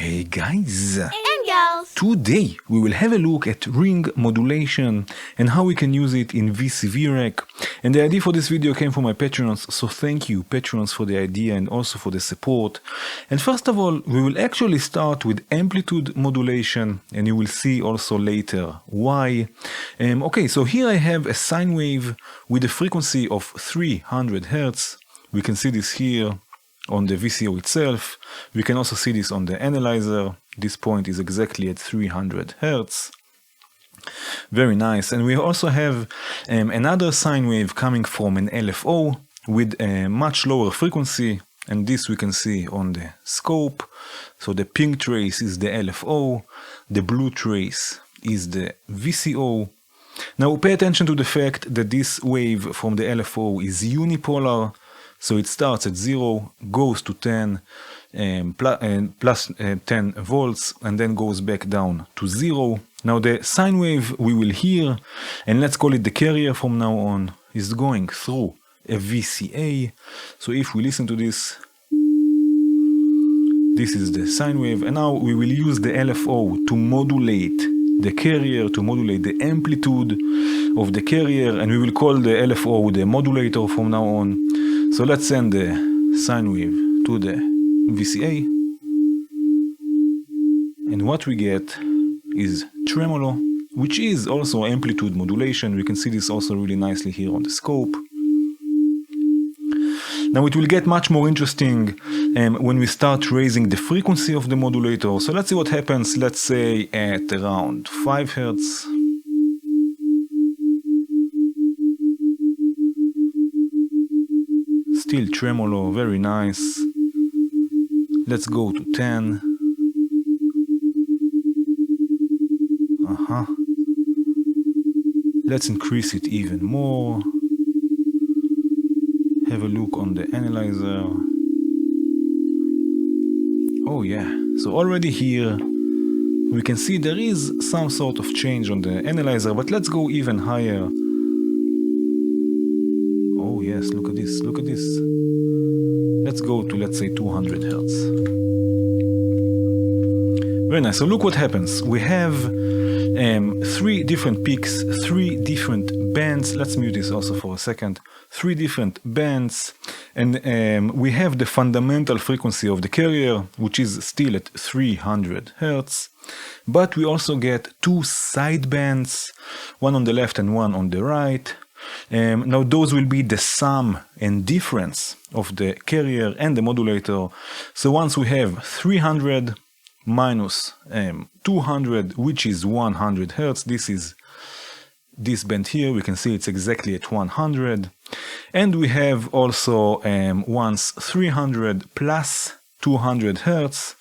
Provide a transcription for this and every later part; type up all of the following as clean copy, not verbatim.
Hey guys! And girls! Today we will have a look at ring modulation and how we can use it in VCV rack. And the idea for this video came from my patrons, so thank you patrons for the idea and also for the support. And first of all, we will actually start with amplitude modulation, and you will see also later why. Okay, so here I have a sine wave with a frequency of 300 Hz. We can see this here on the VCO itself. We can also see this on the analyzer. This point is exactly at 300 Hz. Very nice. And we also have another sine wave coming from an LFO with a much lower frequency, and this we can see on the scope. So the pink trace is the LFO, the blue trace is the VCO. Now pay attention to the fact that this wave from the LFO is unipolar. So it starts at 0, goes to 10, plus 10 volts, and then goes back down to 0. Now the sine wave we will hear, and let's call it the carrier from now on, is going through a VCA. So if we listen to this, this is the sine wave, and now we will use the LFO to modulate the carrier, to modulate the amplitude of the carrier, and we will call the LFO the modulator from now on. So let's send the sine wave to the VCA, and what we get is tremolo, which is also amplitude modulation. We can see this also really nicely here on the scope. Now it will get much more interesting when we start raising the frequency of the modulator. So let's see what happens, let's say at around 5 Hz. Still tremolo, very nice. Let's go to 10. Let's increase it even more. Have a look on the analyzer. Oh yeah, so already here we can see there is some sort of change on the analyzer, but let's go even higher. Oh yes, look at this, look at this. Let's go to, let's say, 200 Hz. Very nice. So look what happens. We have 3 different peaks, 3 different bands. Let's mute this also for a second. 3 different bands, and we have the fundamental frequency of the carrier, which is still at 300 Hz. But we also get 2 side bands, one on the left and one on the right. Now those will be the sum and difference of the carrier and the modulator. So once we have 300 minus 200, which is 100 Hz, this is this band here, we can see it's exactly at 100. And we have also once 300 plus 200 Hz,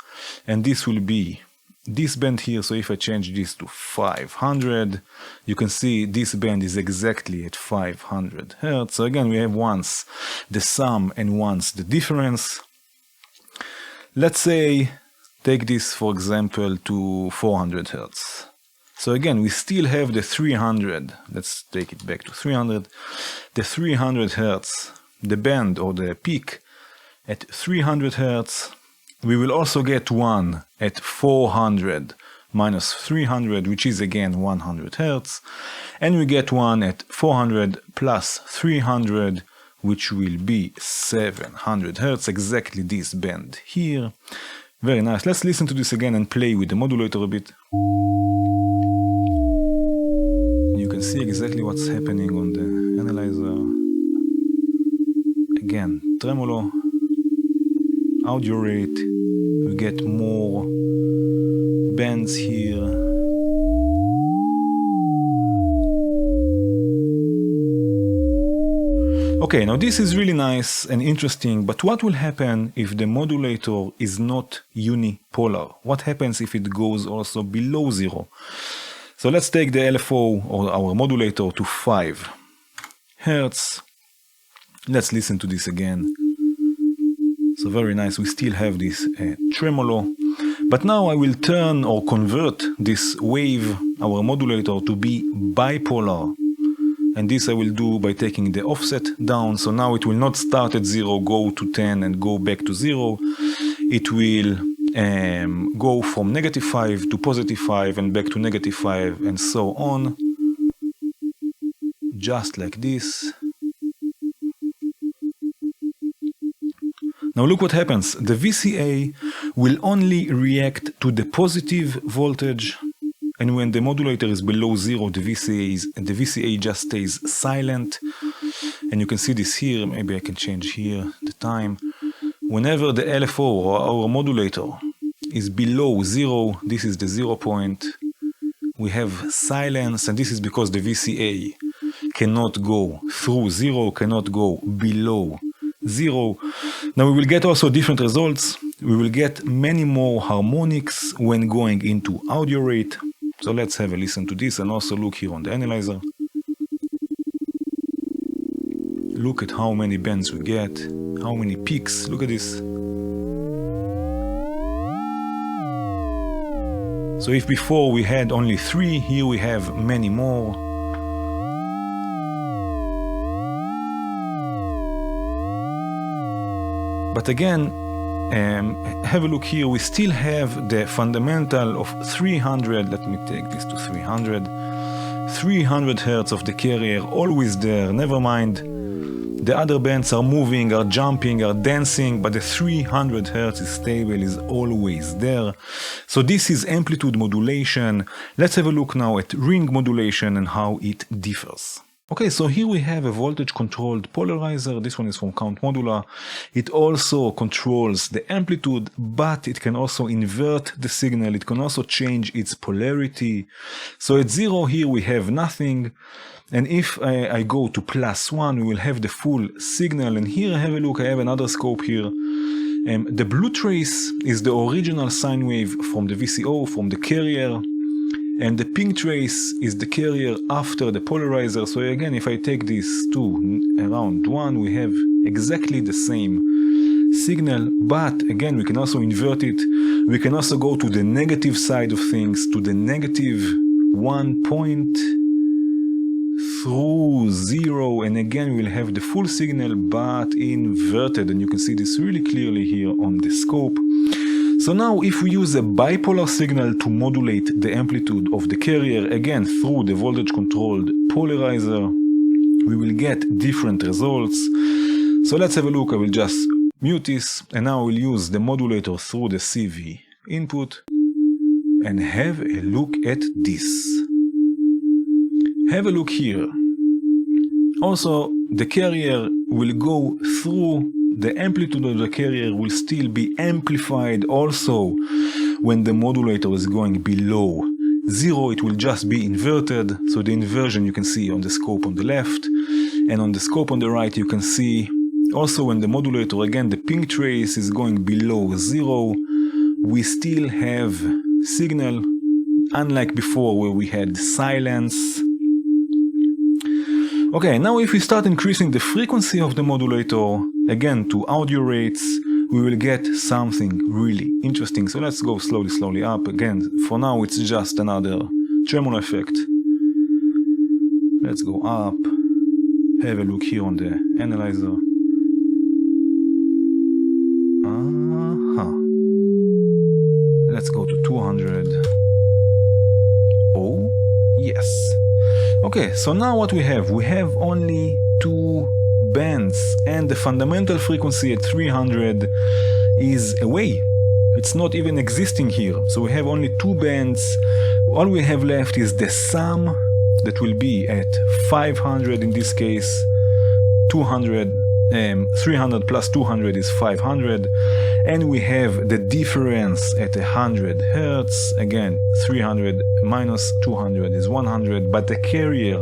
and this will be this band here. So if I change this to 500, you can see this band is exactly at 500 Hz. So again, we have once the sum and once the difference. Let's say, take this for example to 400 Hz. So again, we still have the 300. Let's take it back to 300. The 300 Hz, the band or the peak at 300 Hz. We will also get one at 400 minus 300, which is again 100 Hz. And we get one at 400 plus 300, which will be 700 Hz, exactly this band here. Very nice. Let's listen to this again and play with the modulator a bit. You can see exactly what's happening on the analyzer. Again, tremolo, audio rate, we get more bands here. Okay, now this is really nice and interesting, but what will happen if the modulator is not unipolar? What happens if it goes also below 0? So let's take the LFO or our modulator to 5 Hz. Let's listen to this again. So very nice, we still have this tremolo. But now I will turn or convert this wave, our modulator, to be bipolar. And this I will do by taking the offset down. So now it will not start at 0, go to 10 and go back to 0. It will go from -5 to +5 and back to -5 and so on, just like this. Now look what happens. The VCA will only react to the positive voltage, and when the modulator is below 0, the VCA just stays silent. And you can see this here. Maybe I can change here the time. Whenever the LFO or our modulator is below 0, this is the 0 point, we have silence, and this is because the VCA cannot go through 0, cannot go below 0. Now we will get also different results. We will get many more harmonics when going into audio rate. So let's have a listen to this and also look here on the analyzer. Look at how many bands we get, how many peaks. Look at this. So if before we had only 3, here we have many more. But again, have a look here. We still have the fundamental of 300. Let me take this to 300. 300 Hertz of the carrier, always there. Never mind. The other bands are moving, are jumping, are dancing, but the 300 Hertz is stable, is always there. So this is amplitude modulation. Let's have a look now at ring modulation and how it differs. Okay, so here we have a voltage-controlled polarizer. This one is from Count Modular. It also controls the amplitude, but it can also invert the signal. It can also change its polarity. So at 0 here we have nothing. And if I go to +1, we will have the full signal. And here, have a look, I have another scope here. The blue trace is the original sine wave from the VCO, from the carrier. And the pink trace is the carrier after the polarizer. So again, if I take these two around 1, we have exactly the same signal. But again, we can also invert it. We can also go to the negative side of things, to the -1 point through 0, and again we'll have the full signal but inverted, and you can see this really clearly here on the scope. So now if we use a bipolar signal to modulate the amplitude of the carrier, again through the voltage controlled polarizer, we will get different results. So let's have a look. I will just mute this, and now we'll use the modulator through the CV input and have a look at this. Have a look here. Also, the carrier will go through, the amplitude of the carrier will still be amplified also when the modulator is going below 0. It will just be inverted. So the inversion you can see on the scope on the left, and on the scope on the right you can see also when the modulator, again the pink trace, is going below 0, we still have signal, unlike before where we had silence. Okay, now if we start increasing the frequency of the modulator, again to audio rates, we will get something really interesting. So let's go slowly up. Again, for now it's just another tremolo effect. Let's go up. Have a look here on the analyzer. Let's go to 200. Oh, yes. Okay, so now what we have only 2 bands, and the fundamental frequency at 300 is away. It's not even existing here. So we have only 2 bands. All we have left is the sum that will be at 500 in this case. 300 plus 200 is 500, and we have the difference at 100 Hertz. Again, 300 minus 200 is 100, but the carrier,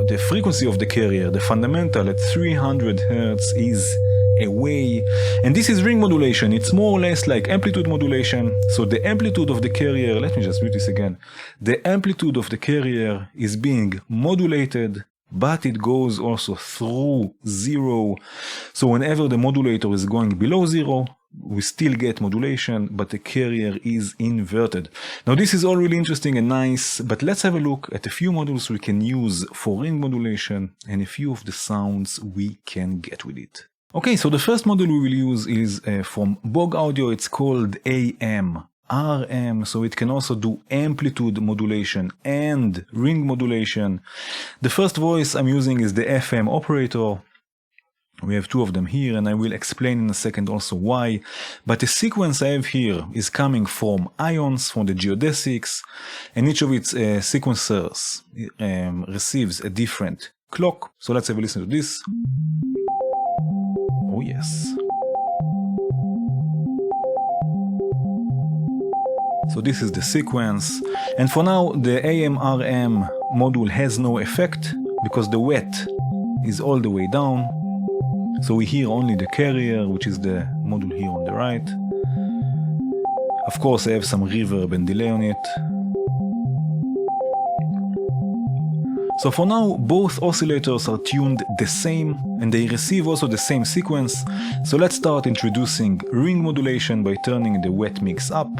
the frequency of the carrier, the fundamental at 300 Hertz is away. And this is ring modulation. It's more or less like amplitude modulation. So the amplitude of the carrier, let me just mute this again. The amplitude of the carrier is being modulated, but it goes also through 0. So whenever the modulator is going below 0, we still get modulation, but the carrier is inverted. Now this is all really interesting and nice, but let's have a look at a few models we can use for ring modulation and a few of the sounds we can get with it. Okay, so the first module we will use is from Bog Audio. It's called RM, so it can also do amplitude modulation and ring modulation. The first voice I'm using is the FM operator. We have two of them here, and I will explain in a second also why. But the sequence I have here is coming from ions, from the geodesics, and each of its sequencers receives a different clock. So let's have a listen to this. Oh yes. So this is the sequence, and for now the AM-RM module has no effect because the wet is all the way down. So we hear only the carrier, which is the module here on the right. Of course I have some reverb and delay on it. So for now both oscillators are tuned the same and they receive also the same sequence. So let's start introducing ring modulation by turning the wet mix up.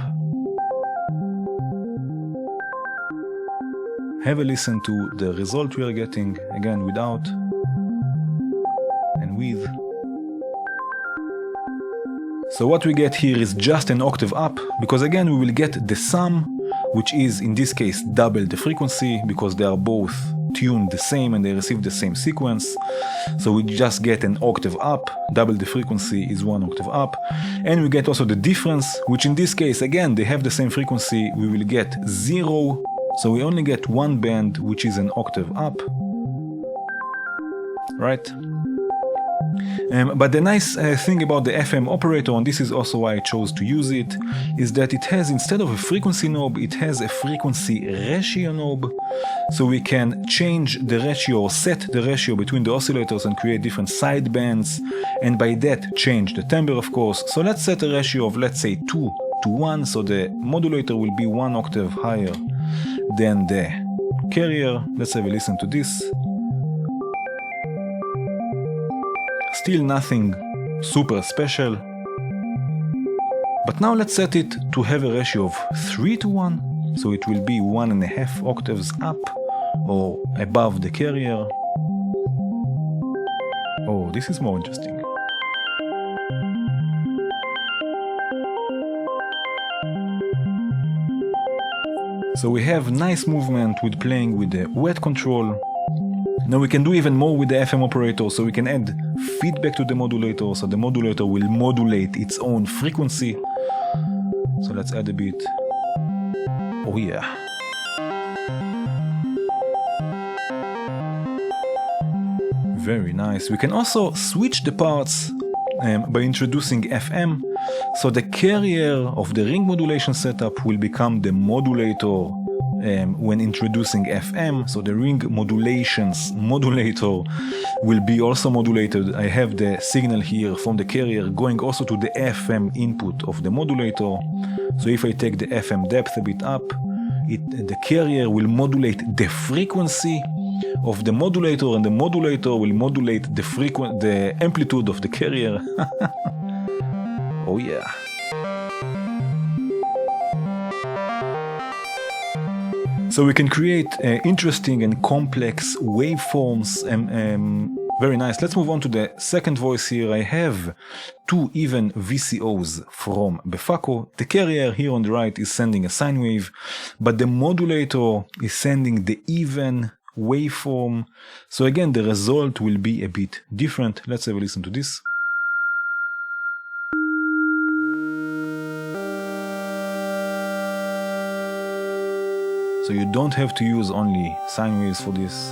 Have a listen to the result we are getting, again without and with. So what we get here is just an octave up, because again we will get the sum, which is in this case double the frequency, because they are both tuned the same and they receive the same sequence. So we just get an octave up, double the frequency is one octave up, and we get also the difference, which in this case again they have the same frequency, we will get 0. So we only get one band, which is an octave up, right? But the nice thing about the FM operator, and this is also why I chose to use it, is that it has, instead of a frequency knob, it has a frequency ratio knob. So we can change the ratio or set the ratio between the oscillators and create different side bands, and by that change the timbre, of course. So let's set a ratio of, let's say, 2 to 1, so the modulator will be one octave higher than the carrier. Let's have a listen to this. Still nothing super special. But now let's set it to have a ratio of 3 to 1, so it will be 1.5 octaves up or above the carrier. Oh, this is more interesting. So we have nice movement with playing with the wet control. Now we can do even more with the FM operator, so we can add feedback to the modulator, so the modulator will modulate its own frequency. So let's add a bit. Oh yeah. Very nice. We can also switch the parts by introducing FM. So the carrier of the ring modulation setup will become the modulator when introducing FM. So the ring modulator will be also modulated. I have the signal here from the carrier going also to the FM input of the modulator. So if I take the FM depth a bit up, the carrier will modulate the frequency of the modulator, and the modulator will modulate the amplitude of the carrier. Oh yeah. So we can create interesting and complex waveforms. Very nice. Let's move on to the second voice here. I have two even VCOs from Befaco. The carrier here on the right is sending a sine wave, but the modulator is sending the even waveform. So again, the result will be a bit different. Let's have a listen to this. So you don't have to use only sine waves for this.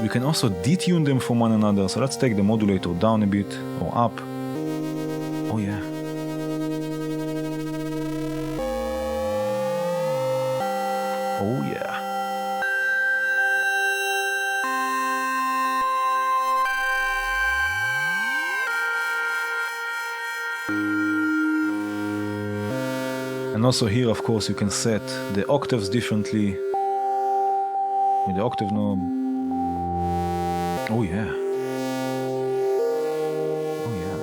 We can also detune them from one another. So let's take the modulator down a bit or up. Oh yeah. Oh yeah. And also here, of course, you can set the octaves differently with the octave knob. Oh yeah. Oh yeah.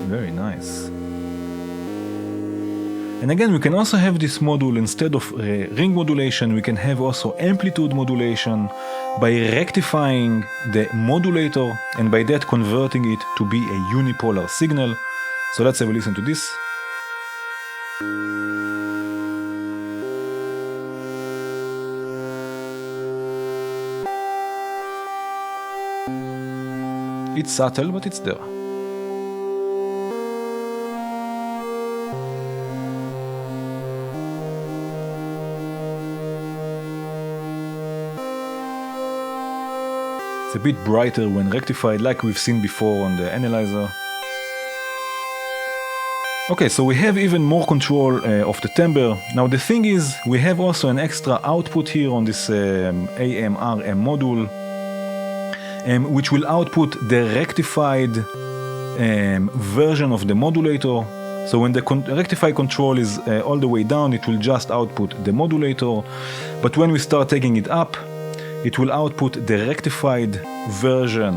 Very nice. And again, we can also have this module instead of ring modulation, we can have also amplitude modulation by rectifying the modulator and by that converting it to be a unipolar signal. So let's have a listen to this. It's subtle, but it's there. It's a bit brighter when rectified, like we've seen before on the analyzer. Okay, so we have even more control of the timbre. Now the thing is, we have also an extra output here on this AM/RM module, which will output the rectified version of the modulator. So when the rectified control is all the way down, it will just output the modulator. But when we start taking it up, it will output the rectified version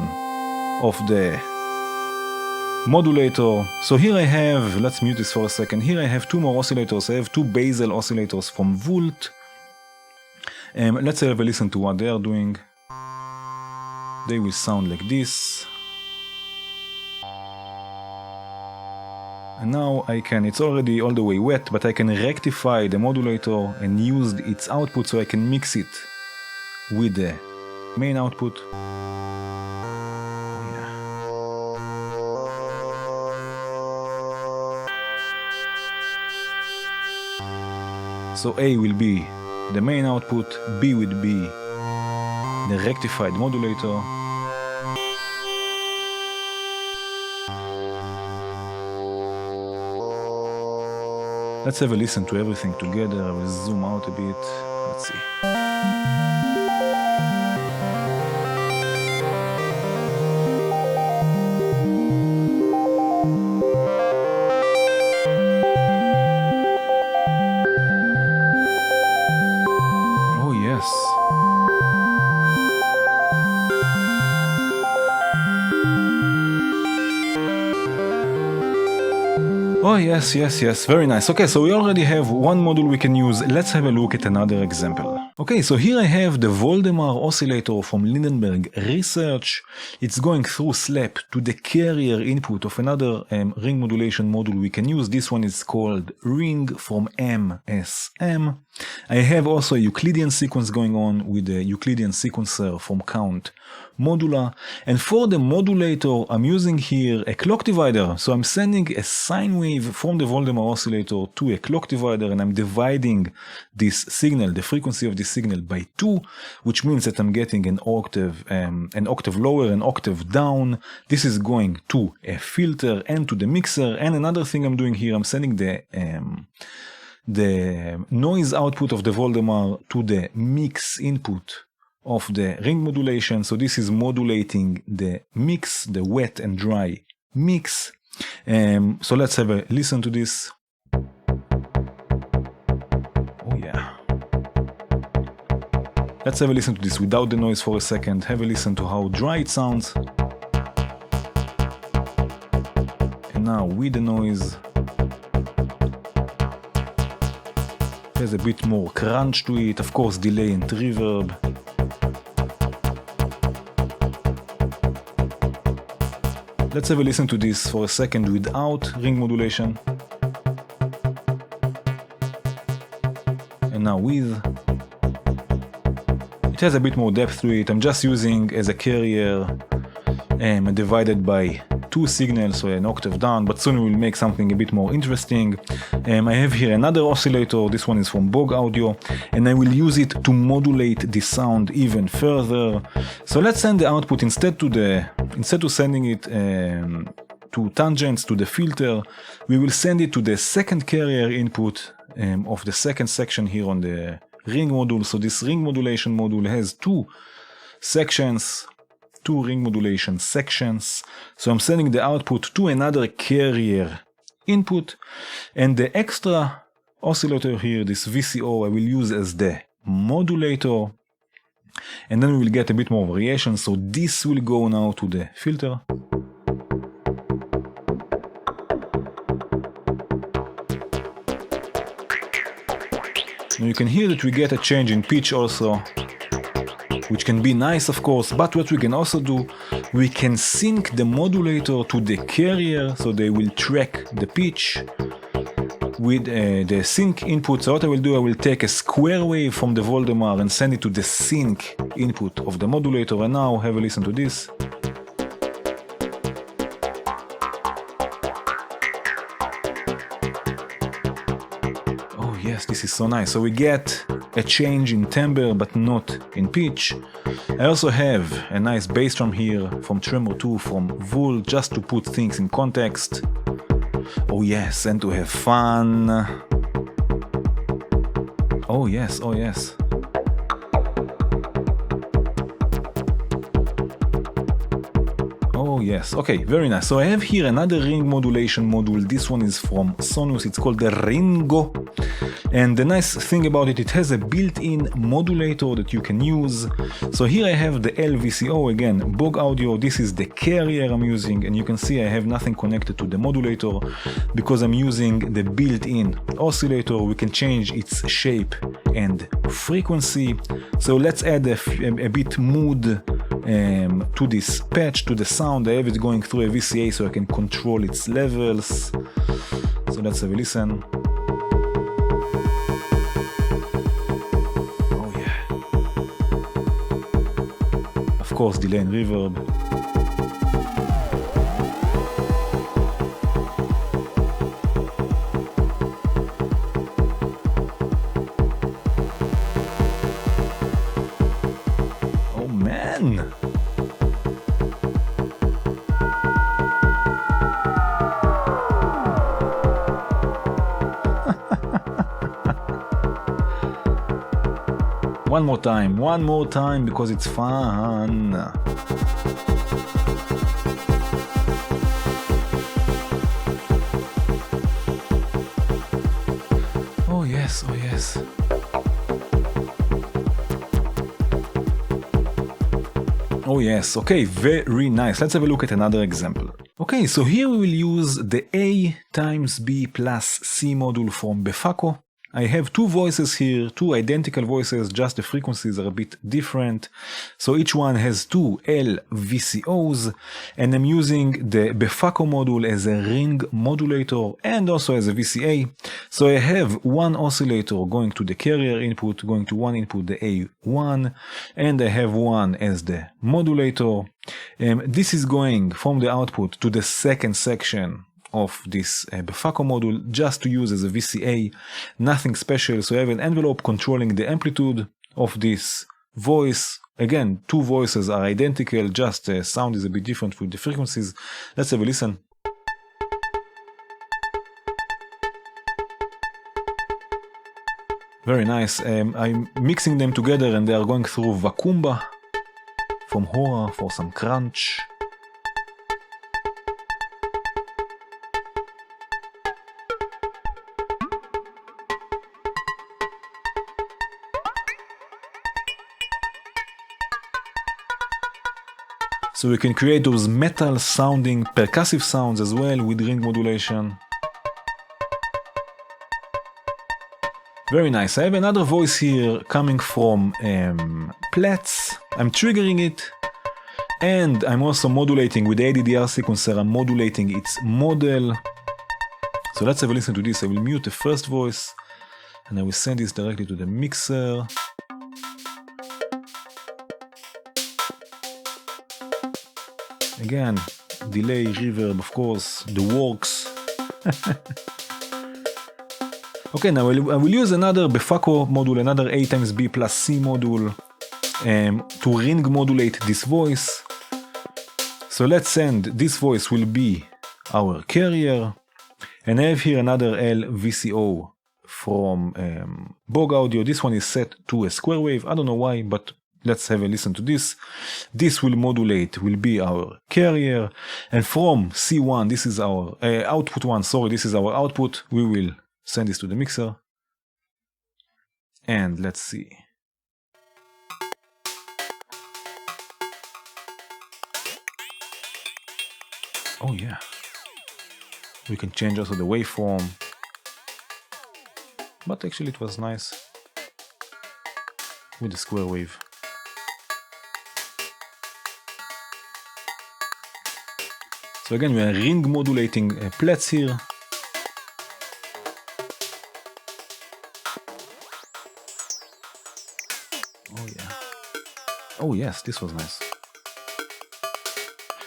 of the modulator. So here I have, let's mute this for a second. Here I have two more oscillators. I have two basal oscillators from Volt. Let's have a listen to what they are doing. They will sound like this. And now I can, it's already all the way wet, but I can rectify the modulator and use its output so I can mix it with the main output. So A will be the main output, B will be the rectified modulator. Let's have a listen to everything together. I will zoom out a bit. Let's see. Oh yes, yes, yes, very nice. Okay, so we already have one module we can use. Let's have a look at another example. Okay, so here I have the Voldemar oscillator from Lindenberg Research. It's going through SLAP to the carrier input of another ring modulation module we can use. This one is called Ring from MSM. I have also a Euclidean sequence going on with the Euclidean sequencer from Count Modula. And for the modulator, I'm using here a clock divider. So I'm sending a sine wave from the Voldemar oscillator to a clock divider, and I'm dividing this signal, the frequency of this signal, by 2, which means that I'm getting an octave lower, an octave down. This is going to a filter and to the mixer. And another thing I'm doing here, I'm sending the noise output of the Voldemar to the mix input of the ring modulation. So this is modulating the mix, the wet and dry mix. So let's have a listen to this. Oh yeah. Let's have a listen to this without the noise for a second. Have a listen to how dry it sounds. And now with the noise. There's a bit more crunch to it, of course delay and reverb. Let's have a listen to this for a second without ring modulation. And now with. It has a bit more depth to it. I'm just using as a carrier divided by 2 signals, so an octave down, but soon we'll make something a bit more interesting. I have here another oscillator. This one is from Bog Audio, and I will use it to modulate the sound even further. So let's send the output instead of sending it to tangents to the filter, we will send it to the second carrier input of the second section here on the ring module. So this ring modulation module has 2 sections. 2 ring modulation sections. So I'm sending the output to another carrier input, and the extra oscillator here, this VCO, I will use as the modulator, and then we will get a bit more variation. So this will go now to the filter. Now you can hear that we get a change in pitch also, which can be nice of course, but what we can also do, we can sync the modulator to the carrier so they will track the pitch with the sync input. So what I will do, I will take a square wave from the Voldemar and send it to the sync input of the modulator, and now have a listen to this. Oh yes, this is so nice. So we get a change in timbre but not in pitch. I also have a nice bass drum here from Tremor 2 from Vul, just to put things in context. Oh yes, and to have fun. Oh yes, oh yes. Oh yes, okay, very nice. So I have here another ring modulation module. This one is from Sonus, it's called the Ringo. And the nice thing about it, it has a built-in modulator that you can use. So here I have the LVCO, again, Bog Audio. This is the carrier I'm using, and you can see I have nothing connected to the modulator because I'm using the built-in oscillator. We can change its shape and frequency. So let's add a bit mood to this patch, to the sound. I have it going through a VCA so I can control its levels. So let's have a listen. Of course, delay and reverb. Oh man! One more time, because it's fun. Oh yes, oh yes. Oh yes, okay, very nice. Let's have a look at another example. Okay, so here we will use the A times B plus C module from Befaco. I have two voices here, two identical voices, just the frequencies are a bit different. So each one has two LVCOs, and I'm using the Befaco module as a ring modulator and also as a VCA. So I have one oscillator going to the carrier input, going to one input, the A1, and I have one as the modulator. This is going from the output to the second section of this Befaco module, just to use as a VCA, nothing special. So I have an envelope controlling the amplitude of this voice. Again, two voices are identical, just the sound is a bit different with the frequencies. Let's have a listen. Very nice. I'm mixing them together and they are going through Vakumba from Horror for some crunch. So we can create those metal sounding percussive sounds as well with ring modulation. Very nice. I have another voice here coming from Plats. I'm triggering it, and I'm also modulating with the ADDR sequencer. I'm modulating its model. So let's have a listen to this. I will mute the first voice and I will send this directly to the mixer. Again, delay, reverb, of course, the works. Okay, now I will use another Befaco module, another A times B plus C module to ring modulate this voice. So let's send, this voice will be our carrier, and I have here another LVCO from Bog Audio. This one is set to a square wave, I don't know why, but let's have a listen to this. This will modulate, will be our carrier, and from C1, this is our output one, sorry, this is our output. We will send this to the mixer, and let's see. Oh yeah, we can change also the waveform, but actually it was nice. with the square wave. So again, we are ring modulating plates here. Oh yeah. Oh yes, this was nice.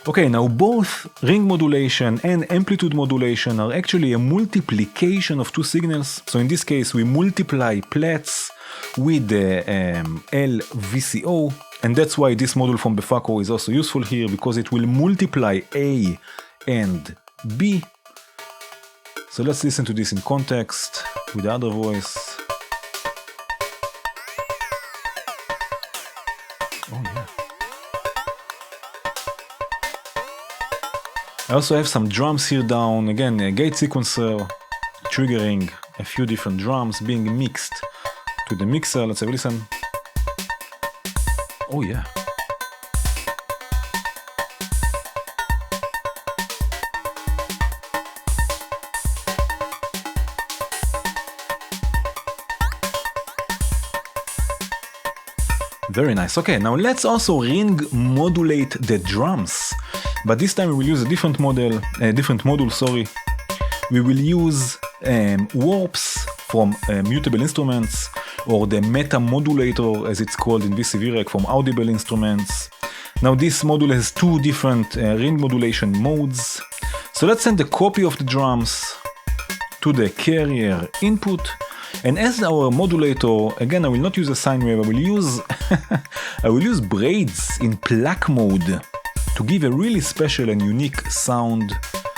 Okay, now both ring modulation and amplitude modulation are actually a multiplication of two signals. So in this case, we multiply plates with the LVCO, and that's why this module from Befaco is also useful here, because it will multiply A and B. So let's listen to this in context with the other voice. Oh yeah. I also have some drums here down, again a gate sequencer triggering a few different drums being mixed to the mixer. Let's have a listen. Oh yeah. Very nice. Okay, now let's also ring modulate the drums. But this time we will use a different module. We will use warps from mutable instruments, or the meta modulator as it's called in VCV rack from audible instruments. Now this module has two different ring modulation modes. So let's send a copy of the drums to the carrier input. And as our modulator, again I will not use a sine wave, I will use I will use braids in plaque mode to give a really special and unique sound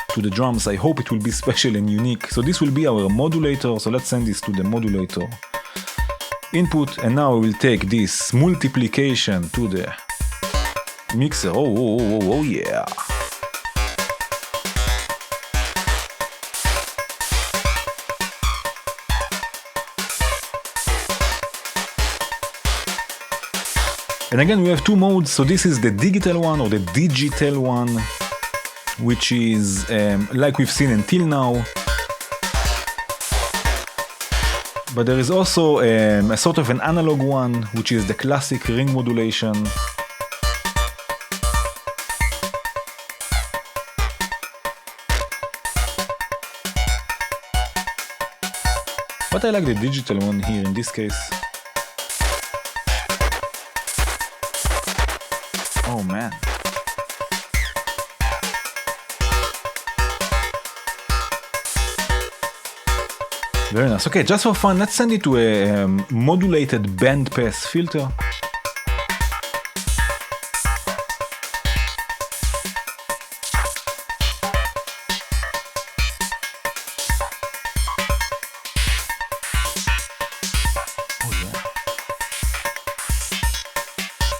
to the drums. I hope it will be special and unique. So this will be our modulator. So let's send this to the modulator input. And now I will take this multiplication to the mixer. Oh yeah. And again, we have two modes. So this is the digital one, or the digital one, which is like we've seen until now. But there is also a sort of an analog one, which is the classic ring modulation. But I like the digital one here in this case. Oh man. Very nice. Okay, just for fun, let's send it to a modulated bandpass filter.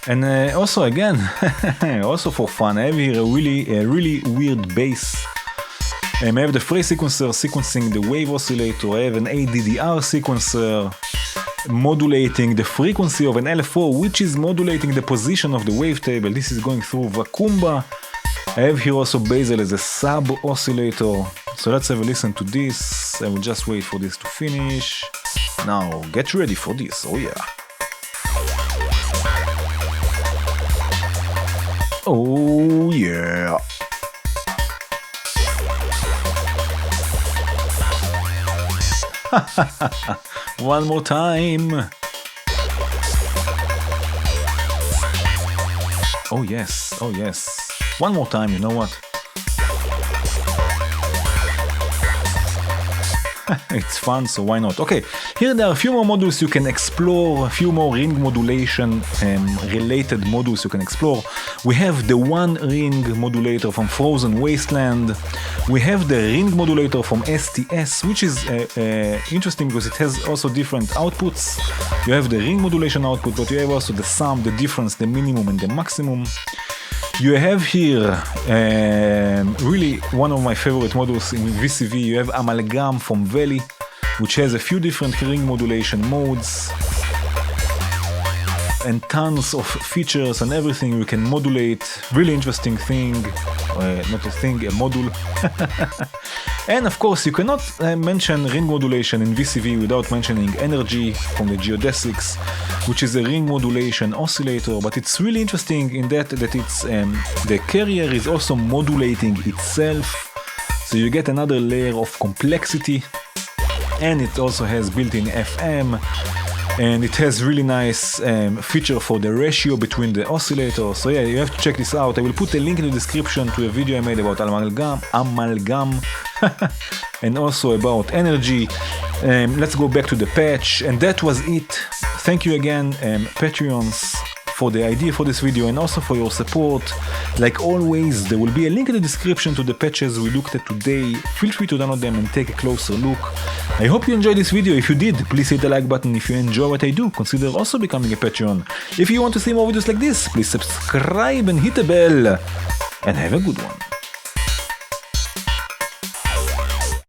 And also again, also for fun, I have here a really weird bass. I have the phrase sequencer sequencing the wave oscillator. I have an ADDR sequencer modulating the frequency of an LFO, which is modulating the position of the wavetable. This is going through Vacumba. I have here also Basel as a sub oscillator. So let's have a listen to this. I will just wait for this to finish. Now get ready for this. Oh yeah. Oh yeah. One more time. Oh yes, oh yes. One more time, you know what? It's fun, so why not? Okay, here there are a few more modules you can explore, a few more ring modulation related modules you can explore. We have the one ring modulator from Frozen Wasteland. We have the ring modulator from STS, which is interesting because it has also different outputs. You have the ring modulation output, but you have also the sum, the difference, the minimum and the maximum. You have here really one of my favorite modules in VCV. You have Amalgam from Valley, which has a few different ring modulation modes and tons of features and everything you can modulate. Really interesting thing, not a thing, a module. And of course, you cannot mention ring modulation in VCV without mentioning energy from the geodesics, which is a ring modulation oscillator, but it's really interesting in that it's the carrier is also modulating itself, so you get another layer of complexity, and it also has built-in FM, and it has really nice feature for the ratio between the oscillators. So yeah, you have to check this out. I will put a link in the description to a video I made about amalgam and also about energy. Let's go back to the patch, and that was it. Thank you again, Patreons, for the idea for this video and also for your support. Like always, there will be a link in the description to the patches we looked at today. Feel free to download them and take a closer look. I hope you enjoyed this video. If you did, please hit the like button. If you enjoy what I do, consider also becoming a Patreon. If you want to see more videos like this, please subscribe and hit the bell. And have a good one.